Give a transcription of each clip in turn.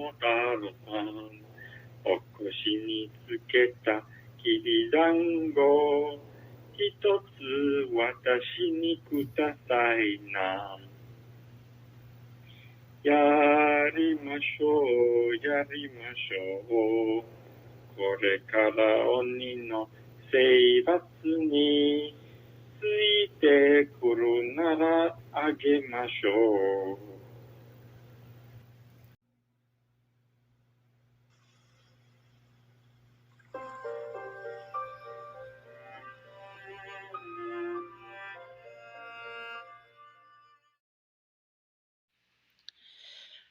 桃さん。お腰につけたきびだんご。一つ私にくださいな。やりましょう、やりましょう。これから鬼の征伐についてくるならあげましょう。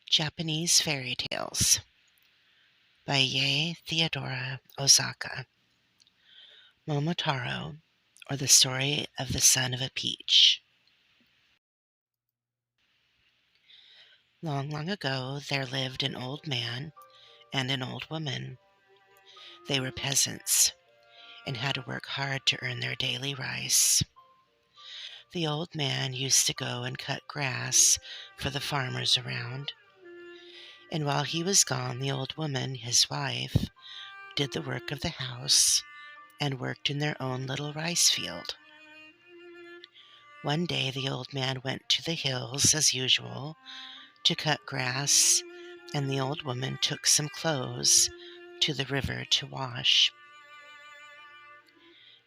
Japanese Fairy Tales by Theodora, Ozaki. Momotaro, or the Story of the Son of a Peach. Long, long ago, there lived an old man and an old woman. They were peasants and had to work hard to earn their daily rice. The old man used to go and cut grass for the farmers around. And while he was gone, the old woman, his wife, did the work of the house and worked in their own little rice field. One day the old man went to the hills as usual to cut grass, and the old woman took some clothes to the river to wash.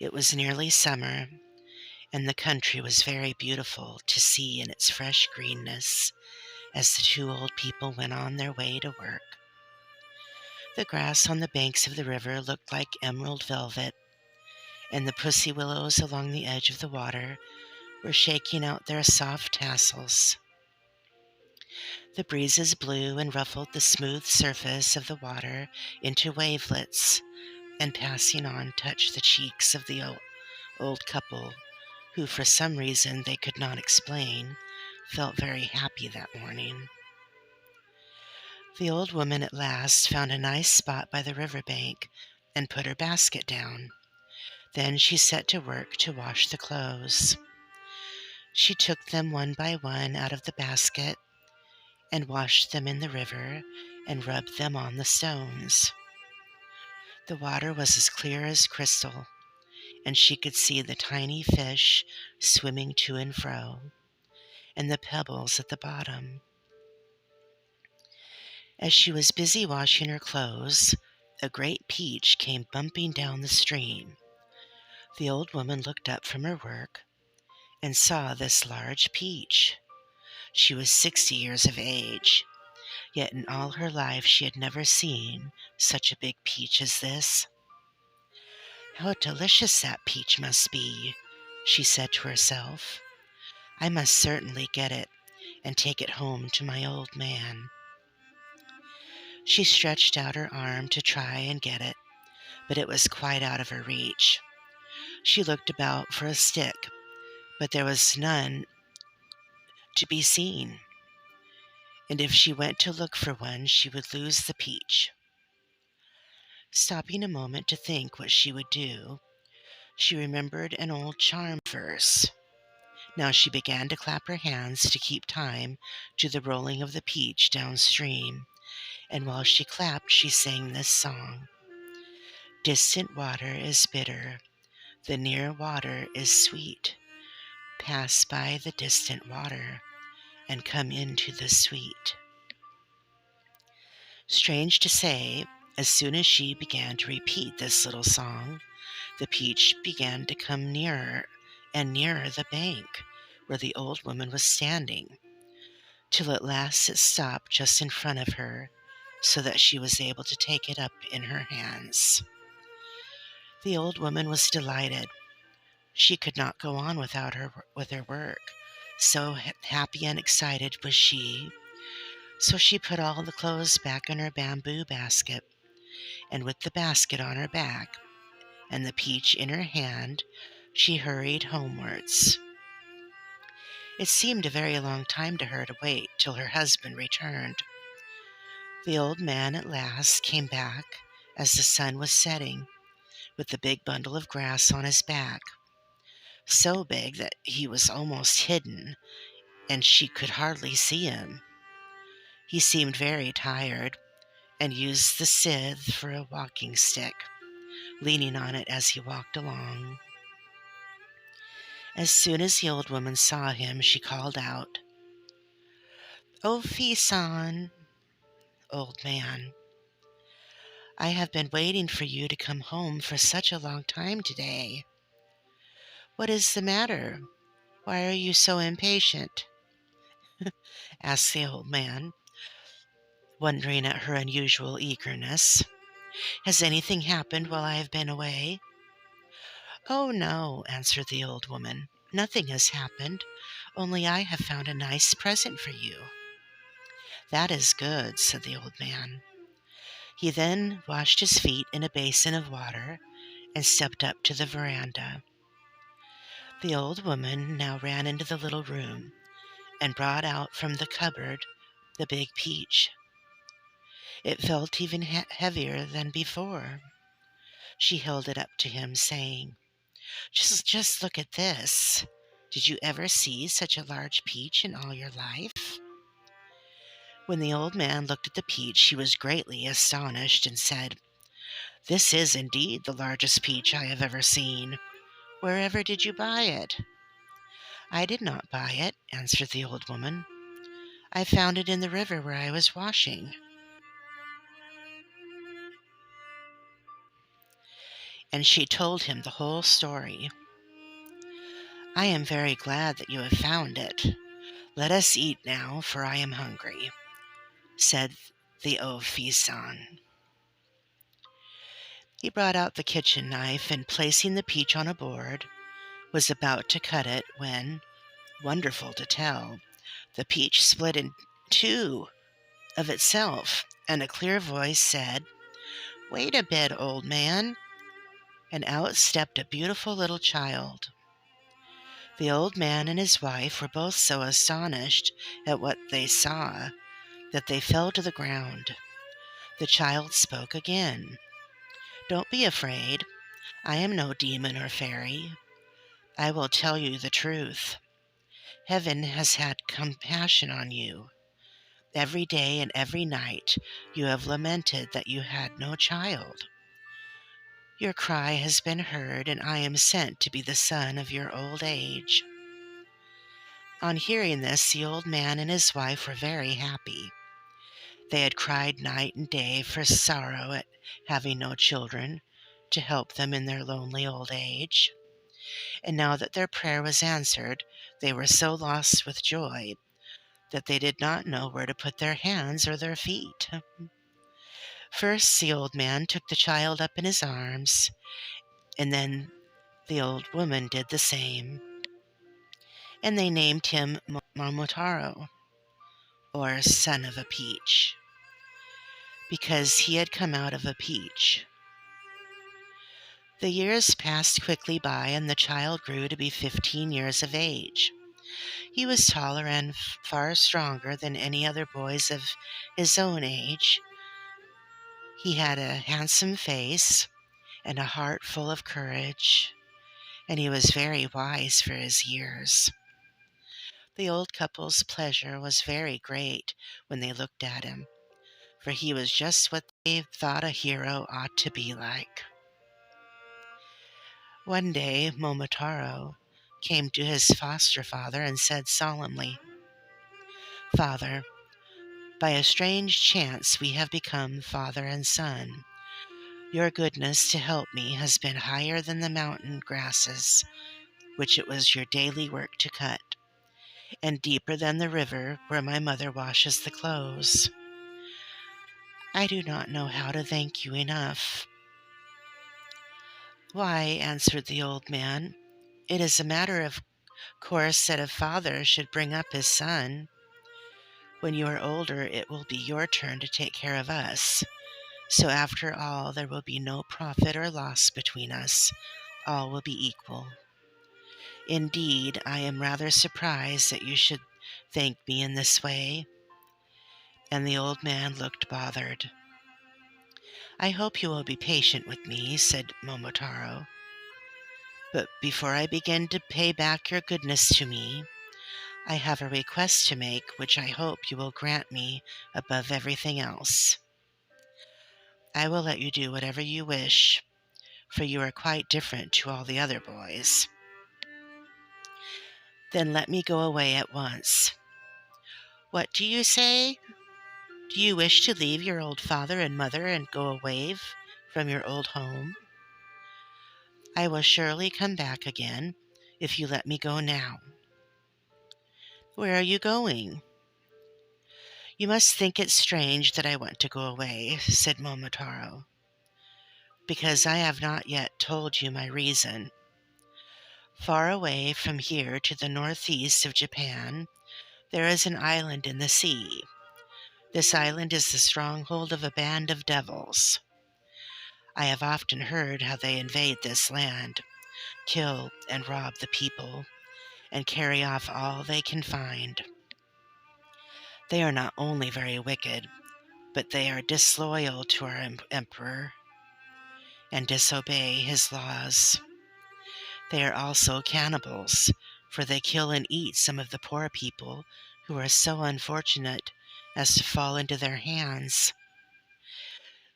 It was nearly summer, and the country was very beautiful to see in its fresh greenness as the two old people went on their way to work. The grass on the banks of the river looked like emerald velvet, and the pussy willows along the edge of the water were shaking out their soft tassels. The breezes blew and ruffled the smooth surface of the water into wavelets, and passing on touched the cheeks of the old couple, who for some reason they could not explain, felt very happy that morning. The old woman at last found a nice spot by the river bank and put her basket down. Then she set to work to wash the clothes. She took them one by one out of the basket and washed them in the river and rubbed them on the stones. The water was as clear as crystal, and she could see the tiny fish swimming to and fro, and the pebbles at the bottom. As she was busy washing her clothes, a great peach came bumping down the stream. The old woman looked up from her work and saw this large peach. She was 60 years of age, yet in all her life she had never seen such a big peach as this. "How delicious that peach must be," she said to herself. "I must certainly get it and take it home to my old man." She stretched out her arm to try and get it, but it was quite out of her reach. She looked about for a stick, but there was none to be seen, and if she went to look for one, she would lose the peach. Stopping a moment to think what she would do, she remembered an old charm verse. Now she began to clap her hands to keep time to the rolling of the peach downstream, and while she clapped, she sang this song: "Distant water is bitter, the near water is sweet. Pass by the distant water and come into the sweet." Strange to say, as soon as she began to repeat this little song, the peach began to come nearer and nearer the bank where the old woman was standing, till at last it stopped just in front of her, so that she was able to take it up in her hands. The old woman was delighted. She could not go on with her work, so happy and excited was she. So she put all the clothes back in her bamboo basket, and with the basket on her back and the peach in her hand, she hurried homewards. It seemed a very long time to her to wait till her husband returned. The old man at last came back as the sun was setting, with the big bundle of grass on his back, so big that he was almost hidden, and she could hardly see him. He seemed very tired, and used the scythe for a walking stick, leaning on it as he walked along. As soon as the old woman saw him, she called out, "O Fi-san, old man, I have been waiting for you to come home for such a long time today. What is the matter? Why are you so impatient?" asked the old man, wondering at her unusual eagerness. "Has anything happened while I have been away?" "Oh, no," answered the old woman. "Nothing has happened, only I have found a nice present for you." "That is good," said the old man. He then washed his feet in a basin of water and stepped up to the veranda. The old woman now ran into the little room and brought out from the cupboard the big peach. It felt even heavier than before. She held it up to him, saying, Just look at this. Did you ever see such a large peach in all your life?" When the old man looked at the peach, he was greatly astonished and said, "This is indeed the largest peach I have ever seen. Wherever did you buy it?" "I did not buy it," answered the old woman. "I found it in the river where I was washing." And she told him the whole story. "I am very glad that you have found it. Let us eat now, for I am hungry," said the Ofi-san. He brought out the kitchen knife and, placing the peach on a board, was about to cut it when, wonderful to tell, the peach split in two of itself, and a clear voice said, "Wait a bit, old man," and out stepped a beautiful little child. The old man and his wife were both so astonished at what they saw that they fell to the ground. The child spoke again. "Don't be afraid. I am no demon or fairy. I will tell you the truth. Heaven has had compassion on you. Every day and every night you have lamented that you had no child. Your cry has been heard, and I am sent to be the son of your old age." On hearing this, the old man and his wife were very happy. They had cried night and day for sorrow at having no children to help them in their lonely old age. And now that their prayer was answered, they were so lost with joy that they did not know where to put their hands or their feet. First, the old man took the child up in his arms, and then the old woman did the same. And they named him Momotarō, or son of a peach, because he had come out of a peach. The years passed quickly by, and the child grew to be 15 years of age. He was taller and far stronger than any other boys of his own age. He had a handsome face and a heart full of courage, and he was very wise for his years. The old couple's pleasure was very great when they looked at him, for he was just what they thought a hero ought to be like. One day, Momotaro came to his foster father and said solemnly, "Father, by a strange chance we have become father and son. Your goodness to help me has been higher than the mountain grasses, which it was your daily work to cut, and deeper than the river where my mother washes the clothes. I do not know how to thank you enough." "Why," answered the old man, "it is a matter of course that a father should bring up his son. When you are older, it will be your turn to take care of us. So after all, there will be no profit or loss between us. All will be equal. Indeed, I am rather surprised that you should thank me in this way." And the old man looked bothered. "I hope you will be patient with me," said Momotaro. "But before I begin to pay back your goodness to me, I have a request to make which I hope you will grant me above everything else." I will let you do whatever you wish, for you are quite different to all the other boys. Then let me go away at once. What do you say? Do you wish to leave your old father and mother and go away from your old home? I will surely come back again if you let me go now. Where are you going? You must think it strange that I want to go away, said Momotaro, because I have not yet told you my reason. Far away from here to the northeast of Japan, there is an island in the sea. This island is the stronghold of a band of devils. I have often heard how they invade this land, kill and rob the people, and carry off all they can find. They are not only very wicked, but they are disloyal to our emperor and disobey his laws. They are also cannibals, for they kill and eat some of the poor people who are so unfortunate as to fall into their hands.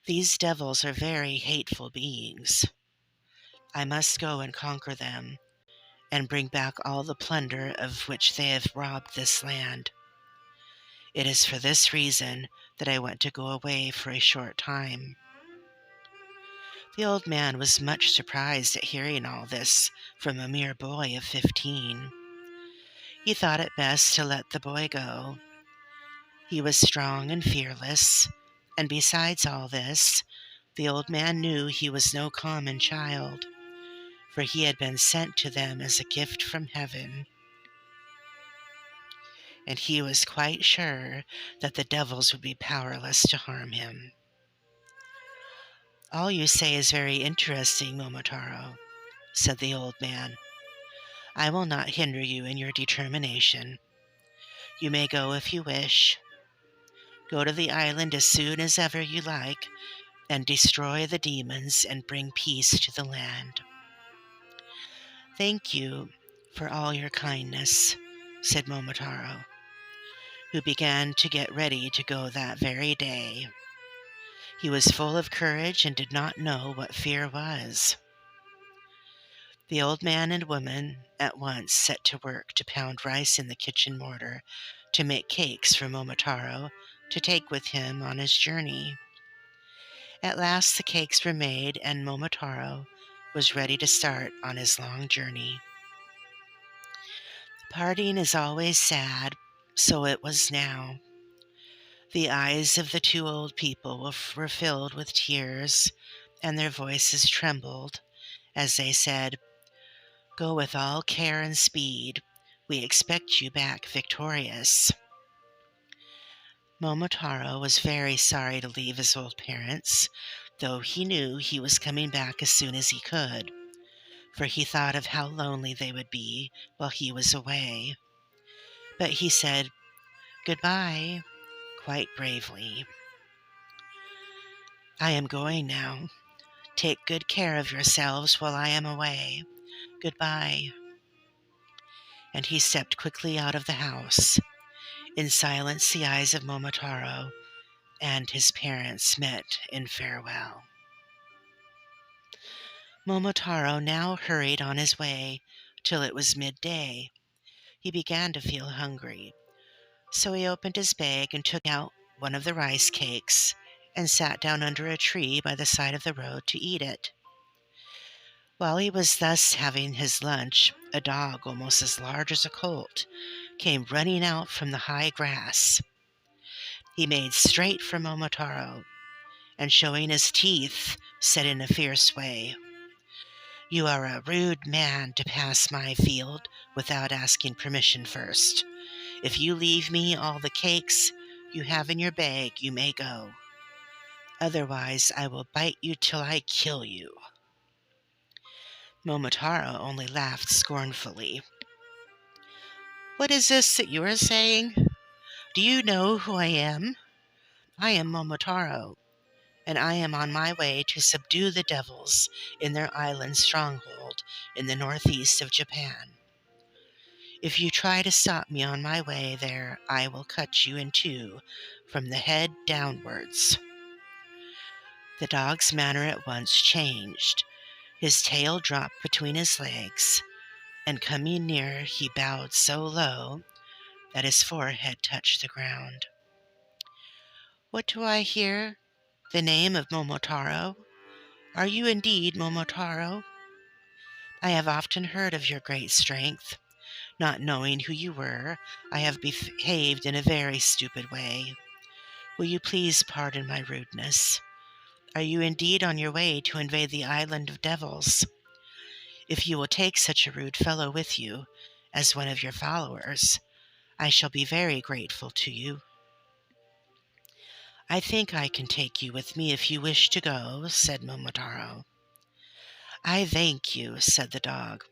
These devils are very hateful beings. I must go and conquer them, and bring back all the plunder of which they have robbed this land. It is for this reason that I want to go away for a short time. The old man was much surprised at hearing all this from a mere boy of 15. He thought it best to let the boy go. He was strong and fearless, and besides all this, the old man knew he was no common child, for he had been sent to them as a gift from heaven. And he was quite sure that the devils would be powerless to harm him. All you say is very interesting, Momotaro, said the old man. I will not hinder you in your determination. You may go if you wish. Go to the island as soon as ever you like, and destroy the demons and bring peace to the land. Thank you for all your kindness, said Momotaro, who began to get ready to go that very day. He was full of courage and did not know what fear was. The old man and woman at once set to work to pound rice in the kitchen mortar to make cakes for Momotaro to take with him on his journey. At last the cakes were made, and Momotaro was ready to start on his long journey. Parting is always sad, so it was now. The eyes of the two old people were filled with tears, and their voices trembled as they said, "Go with all care and speed. We expect you back victorious." Momotaro was very sorry to leave his old parents, though he knew he was coming back as soon as he could, for he thought of how lonely they would be while he was away. But he said goodbye quite bravely. "I am going now. Take good care of yourselves while I am away. Goodbye." And he stepped quickly out of the house. In silence, the eyes of Momotaro and his parents met in farewell. Momotaro now hurried on his way till it was midday. He began to feel hungry, so he opened his bag and took out one of the rice cakes and sat down under a tree by the side of the road to eat it. While he was thus having his lunch, a dog almost as large as a colt came running out from the high grass. He made straight for Momotaro, and showing his teeth, said in a fierce way, "You are a rude man to pass my field without asking permission first. If you leave me all the cakes you have in your bag, you may go. Otherwise, I will bite you till I kill you." Momotaro only laughed scornfully. "What is this that you are saying? Do you know who I am? I am Momotaro, and I am on my way to subdue the devils in their island stronghold in the northeast of Japan. If you try to stop me on my way there, I will cut you in two from the head downwards." The dog's manner at once changed. His tail dropped between his legs, and coming near, he bowed so low that his forehead touched the ground. "What do I hear? The name of Momotaro? Are you indeed Momotaro? I have often heard of your great strength. Not knowing who you were, I have behaved in a very stupid way. Will you please pardon my rudeness? Are you indeed on your way to invade the island of devils? If you will take such a rude fellow with you as one of your followers, I shall be very grateful to you." "I think I can take you with me if you wish to go," said Momotaro. "I thank you," said the dog.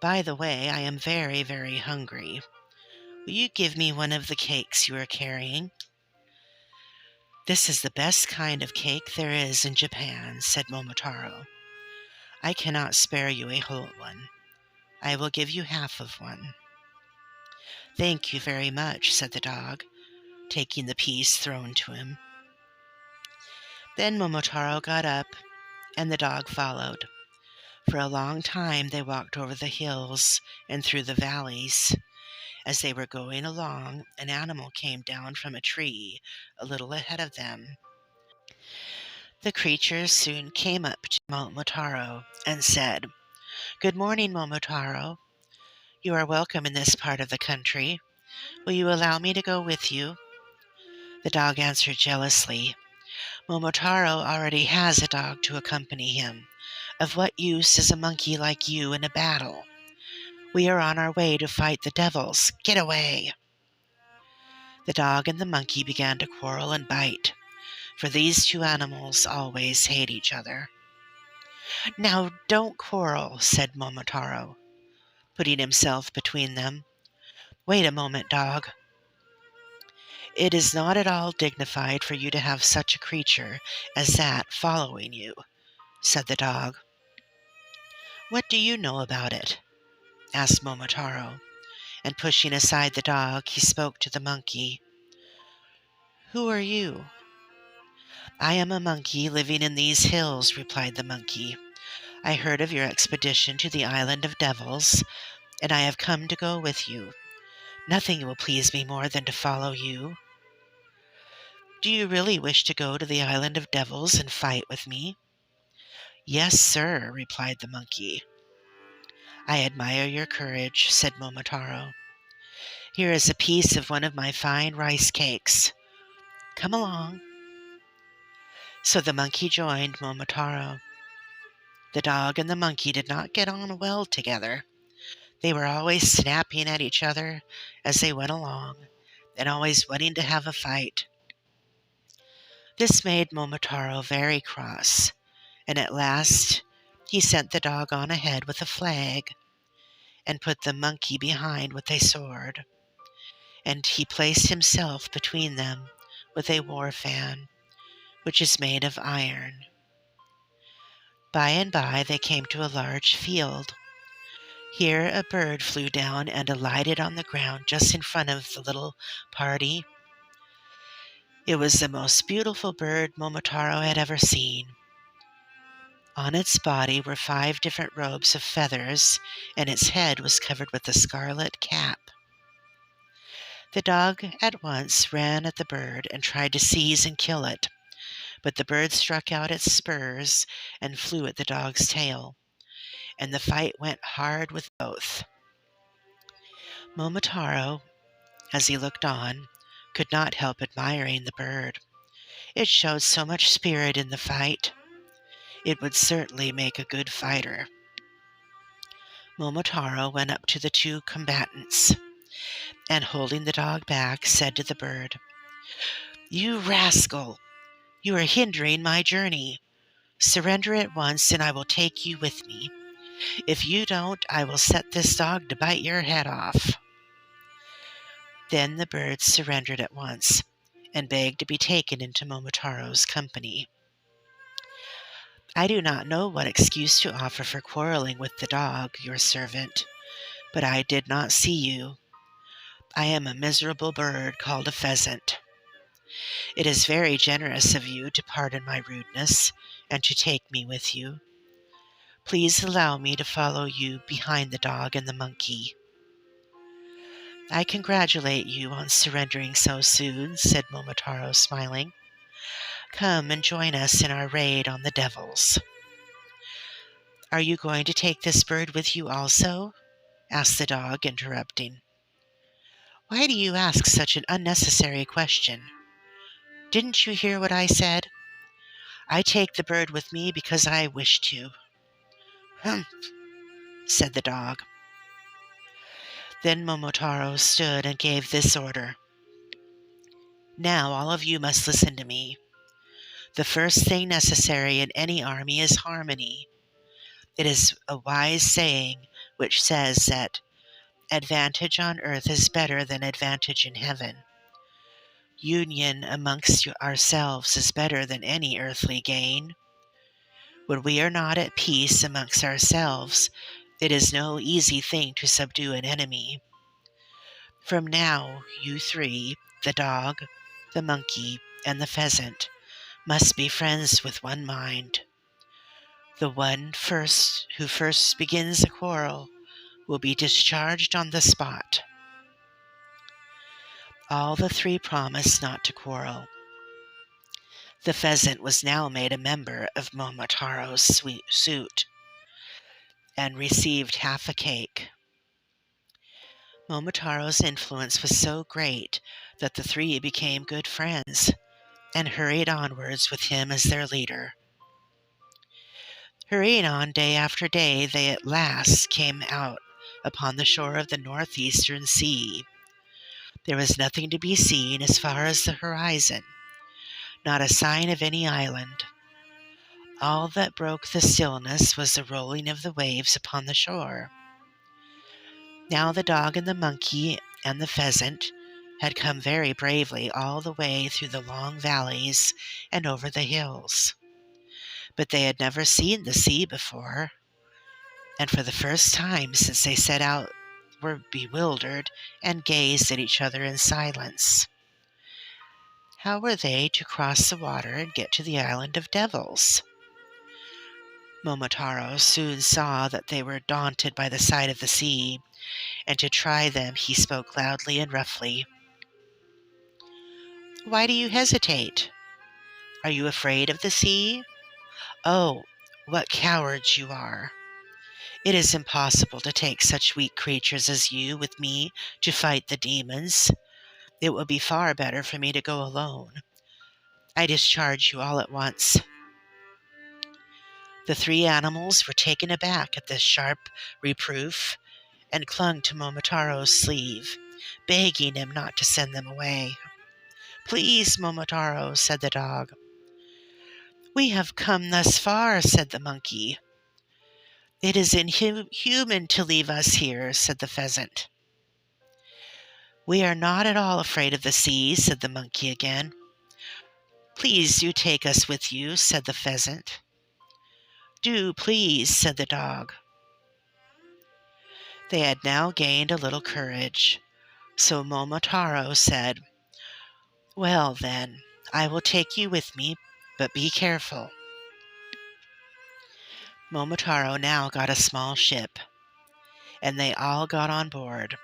"By the way, I am very, very hungry. Will you give me one of the cakes you are carrying?" "This is the best kind of cake there is in Japan," said Momotaro. "I cannot spare you a whole one. I will give you half of one." "Thank you very much," said the dog, taking the piece thrown to him. Then Momotaro got up, and the dog followed. For a long time they walked over the hills and through the valleys. As they were going along, an animal came down from a tree a little ahead of them. The creature soon came up to Momotaro and said, "Good morning, Momotaro. You are welcome in this part of the country. Will you allow me to go with you?" The dog answered jealously, "Momotaro already has a dog to accompany him. Of what use is a monkey like you in a battle? We are on our way to fight the devils. Get away!" The dog and the monkey began to quarrel and bite, for these two animals always hate each other. "Now don't quarrel," said Momotaro, putting himself between them. "Wait a moment, dog. It is not at all dignified for you to have such a creature as that following you," said the dog. "What do you know about it?" asked Momotaro, and pushing aside the dog, he spoke to the monkey. "Who are you?" "I am a monkey living in these hills," replied the monkey. "I heard of your expedition to the island of devils, and I have come to go with you. Nothing will please me more than to follow you." "Do you really wish to go to the island of devils and fight with me?" "Yes, sir," replied the monkey. "I admire your courage," said Momotaro. "Here is a piece of one of my fine rice cakes. Come along." So the monkey joined Momotaro. The dog and the monkey did not get on well together. They were always snapping at each other as they went along, and always wanting to have a fight. This made Momotaro very cross, and at last he sent the dog on ahead with a flag, and put the monkey behind with a sword, and he placed himself between them with a war fan, which is made of iron. By and by they came to a large field. Here a bird flew down and alighted on the ground just in front of the little party. It was the most beautiful bird Momotaro had ever seen. On its body were 5 different robes of feathers, and its head was covered with a scarlet cap. The dog at once ran at the bird and tried to seize and kill it, but the bird struck out its spurs and flew at the dog's tail, and the fight went hard with both. Momotaro, as he looked on, could not help admiring the bird. It showed so much spirit in the fight. It would certainly make a good fighter. Momotaro went up to the 2 combatants, and holding the dog back, said to the bird, "You rascal! You are hindering my journey. Surrender at once, and I will take you with me. If you don't, I will set this dog to bite your head off." Then the bird surrendered at once, and begged to be taken into Momotaro's company. "I do not know what excuse to offer for quarreling with the dog, your servant, but I did not see you. I am a miserable bird called a pheasant. It is very generous of you to pardon my rudeness and to take me with you. Please allow me to follow you behind the dog and the monkey." "I congratulate you on surrendering so soon," said Momotaro, smiling. "Come and join us in our raid on the devils." "Are you going to take this bird with you also?" asked the dog, interrupting. "Why do you ask such an unnecessary question? Didn't you hear what I said? I take the bird with me because I wish to." "Humph," said the dog. Then Momotaro stood and gave this order. "Now all of you must listen to me. The first thing necessary in any army is harmony. It is a wise saying which says that advantage on earth is better than advantage in heaven. Union amongst ourselves is better than any earthly gain. When we are not at peace amongst ourselves, it is no easy thing to subdue an enemy. From now, you three, the dog, the monkey, and the pheasant, must be friends with one mind. The one who first begins a quarrel will be discharged on the spot." All the three promised not to quarrel. The pheasant was now made a member of Momotaro's suite and received half a cake. Momotaro's influence was so great that the three became good friends and hurried onwards with him as their leader. Hurrying on day after day, they at last came out upon the shore of the northeastern sea. There was nothing to be seen as far as the horizon, not a sign of any island. All that broke the stillness was the rolling of the waves upon the shore. Now the dog and the monkey and the pheasant had come very bravely all the way through the long valleys and over the hills. But they had never seen the sea before, and for the first time since they set out were bewildered and gazed at each other in silence. How were they to cross the water and get to the island of devils? Momotaro soon saw that they were daunted by the sight of the sea, and to try them he spoke loudly and roughly. "Why do you hesitate? Are you afraid of the sea? Oh, what cowards you are! It is impossible to take such weak creatures as you with me to fight the demons. It would be far better for me to go alone. I discharge you all at once." The three animals were taken aback at this sharp reproof and clung to Momotaro's sleeve, begging him not to send them away. "Please, Momotaro," said the dog. "We have come thus far," said the monkey. "It is inhuman to leave us here," said the pheasant. "We are not at all afraid of the sea," said the monkey again. "Please do take us with you," said the pheasant. "Do, please," said the dog. They had now gained a little courage, so Momotaro said, "Well, then, I will take you with me, but be careful." Momotaro now got a small ship, and they all got on board.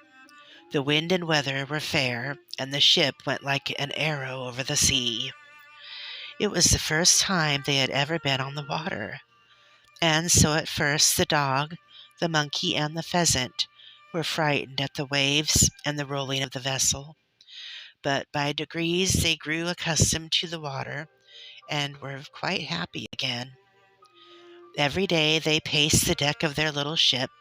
The wind and weather were fair, and the ship went like an arrow over the sea. It was the first time they had ever been on the water, and so at first the dog, the monkey, and the pheasant were frightened at the waves and the rolling of the vessel, but by degrees they grew accustomed to the water and were quite happy again. Every day they paced the deck of their little ship,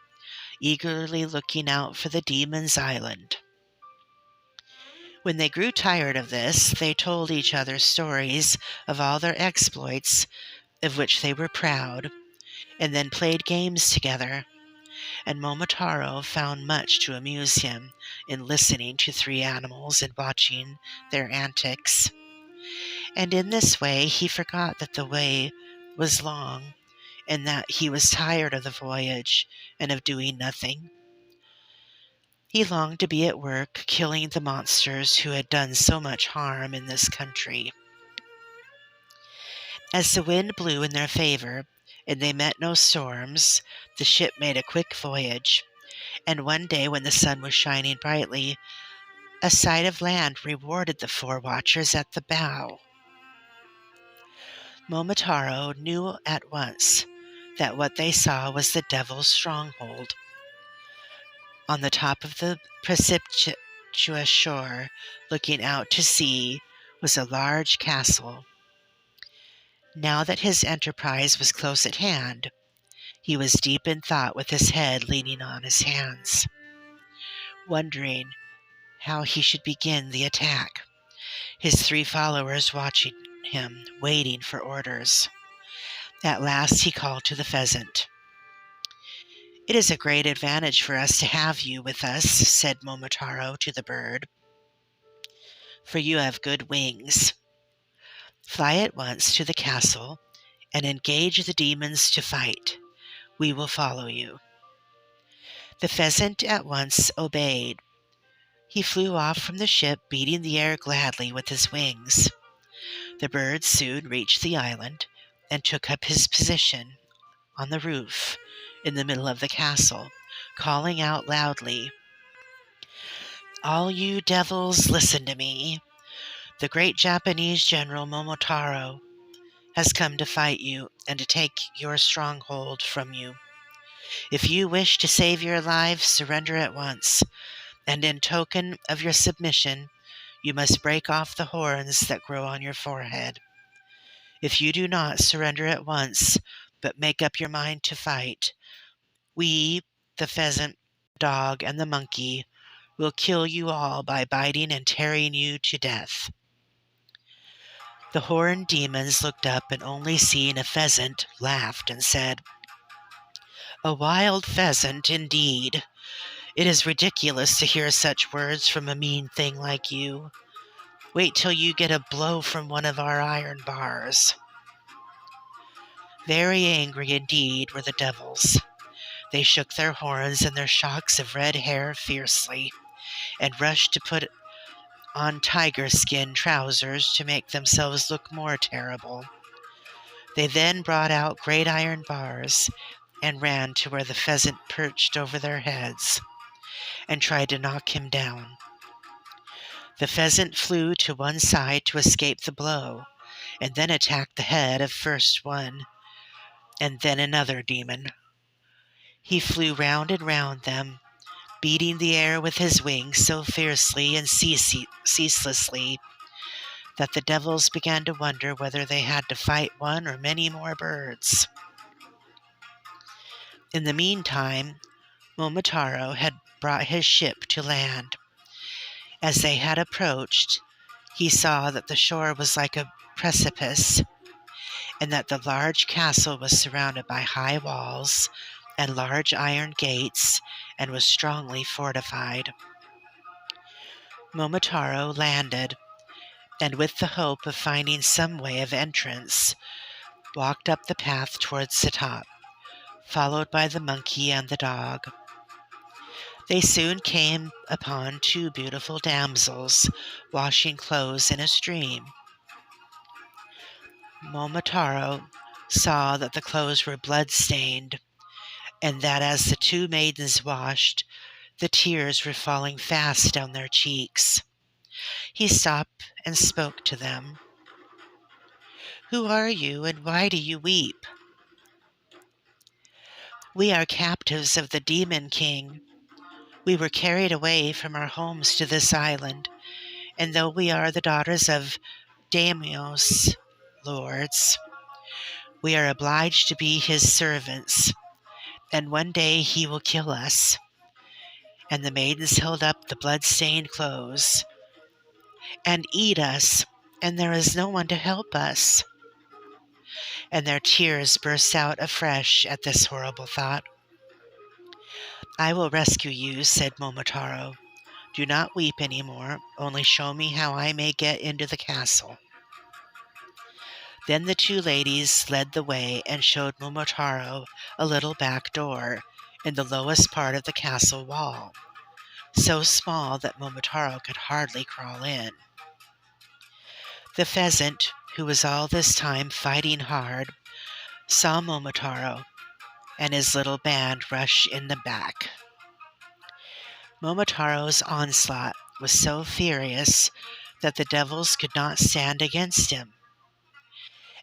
eagerly looking out for the demon's island. When they grew tired of this, they told each other stories of all their exploits, of which they were proud, and then played games together, and Momotaro found much to amuse him in listening to three animals and watching their antics. And in this way he forgot that the way was long, and that he was tired of the voyage and of doing nothing. He longed to be at work, killing the monsters who had done so much harm in this country. As the wind blew in their favor, and they met no storms, the ship made a quick voyage, and one day when the sun was shining brightly, a sight of land rewarded the 4 watchers at the bow. Momotaro knew at once that what they saw was the devil's stronghold. On the top of the precipitous shore, looking out to sea, was a large castle. Now that his enterprise was close at hand, he was deep in thought with his head leaning on his hands, wondering how he should begin the attack, his 3 followers watching him, waiting for orders. At last he called to the pheasant. "It is a great advantage for us to have you with us," said Momotaro to the bird, "for you have good wings. Fly at once to the castle and engage the demons to fight. We will follow you." The pheasant at once obeyed. He flew off from the ship, beating the air gladly with his wings. The bird soon reached the island and took up his position on the roof in the middle of the castle, calling out loudly, "All you devils, listen to me. The great Japanese general Momotarō has come to fight you and to take your stronghold from you. If you wish to save your lives, surrender at once, and in token of your submission, you must break off the horns that grow on your forehead. If you do not surrender at once, but make up your mind to fight, we, the pheasant, dog, and the monkey, will kill you all by biting and tearing you to death." The horned demons looked up and, only seeing a pheasant, laughed and said, "A wild pheasant, indeed! It is ridiculous to hear such words from a mean thing like you. Wait till you get a blow from one of our iron bars." Very angry indeed were the devils. They shook their horns and their shocks of red hair fiercely, and rushed to put on tiger-skin trousers to make themselves look more terrible. They then brought out great iron bars and ran to where the pheasant perched over their heads and tried to knock him down. The pheasant flew to one side to escape the blow, and then attacked the head of first one and then another demon. He flew round and round them, beating the air with his wings so fiercely and ceaselessly that the devils began to wonder whether they had to fight one or many more birds. In the meantime, Momotaro had brought his ship to land. As they had approached, he saw that the shore was like a precipice, and that the large castle was surrounded by high walls and large iron gates, and was strongly fortified. Momotaro landed, and with the hope of finding some way of entrance, walked up the path towards the top, followed by the monkey and the dog. They soon came upon 2 beautiful damsels washing clothes in a stream. Momotaro saw that the clothes were blood-stained, and that as the 2 maidens washed, the tears were falling fast down their cheeks. He stopped and spoke to them. "Who are you, and why do you weep?" "We are captives of the Demon King. We were carried away from our homes to this island, and though we are the daughters of daimyos, lords, we are obliged to be his servants, and one day he will kill us." And the maidens held up the blood-stained clothes. "And eat us, and there is no one to help us." And their tears burst out afresh at this horrible thought. "I will rescue you," said Momotaro. "Do not weep any more, only show me how I may get into the castle." Then the 2 ladies led the way and showed Momotaro a little back door in the lowest part of the castle wall, so small that Momotaro could hardly crawl in. The pheasant, who was all this time fighting hard, saw Momotaro and his little band rush in the back. Momotaro's onslaught was so furious that the devils could not stand against him.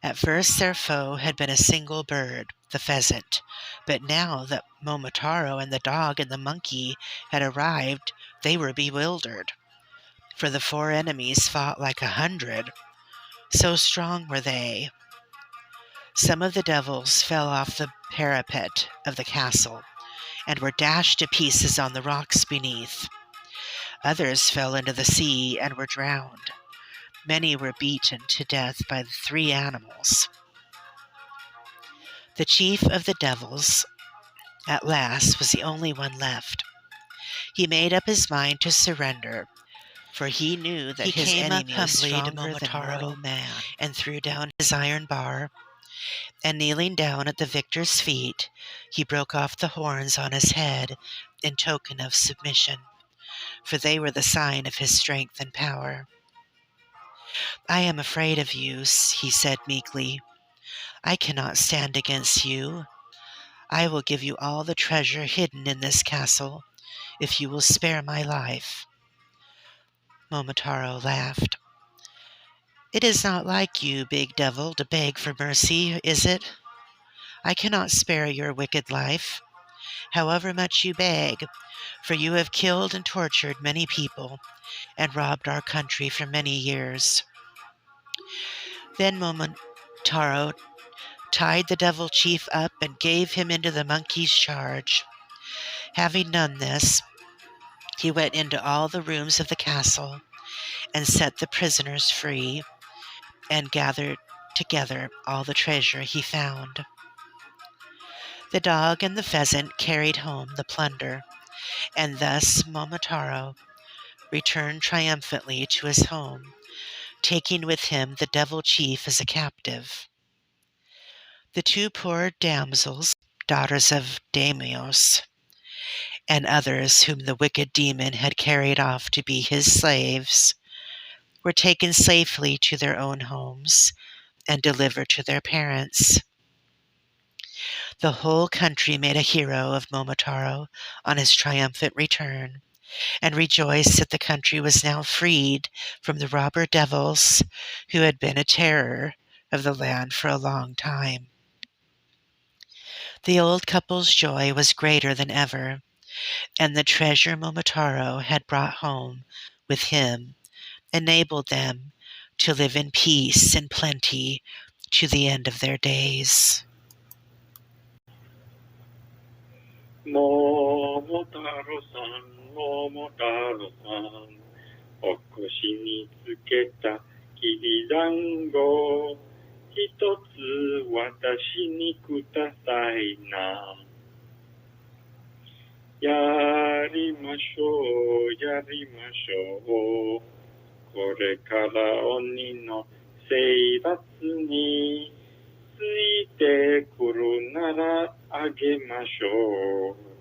At first their foe had been a single bird, the pheasant, but now that Momotaro and the dog and the monkey had arrived, they were bewildered, for the four enemies fought like 100, so strong were they. Some of the devils fell off the parapet of the castle and were dashed to pieces on the rocks beneath. Others fell into the sea and were drowned. Many were beaten to death by the three animals. The chief of the devils, at last, was the only one left. He made up his mind to surrender, for he knew that his enemy was stronger than mortal man, and threw down his iron bar, and kneeling down at the victor's feet, he broke off the horns on his head in token of submission, for they were the sign of his strength and power. "I am afraid of you," he said meekly. "I cannot stand against you. I will give you all the treasure hidden in this castle, if you will spare my life." Momotaro laughed. "It is not like you, big devil, to beg for mercy, is it? I cannot spare your wicked life, however much you beg, for you have killed and tortured many people and robbed our country for many years." Then Momotaro tied the devil chief up and gave him into the monkey's charge. Having done this, he went into all the rooms of the castle and set the prisoners free and gathered together all the treasure he found. The dog and the pheasant carried home the plunder, and thus Momotaro returned triumphantly to his home, taking with him the devil chief as a captive. The two poor damsels, daughters of daimyos, and others whom the wicked demon had carried off to be his slaves, were taken safely to their own homes and delivered to their parents. The whole country made a hero of Momotaro on his triumphant return, and rejoiced that the country was now freed from the robber devils who had been a terror of the land for a long time. The old couple's joy was greater than ever, and the treasure Momotaro had brought home with him enabled them to live in peace and plenty to the end of their days. 桃太郎さん、桃太郎さん、お腰につけたきびだんご、一つ私にくださいな。やりましょう、やりましょう。これから鬼の征伐についてくるならあげましょう。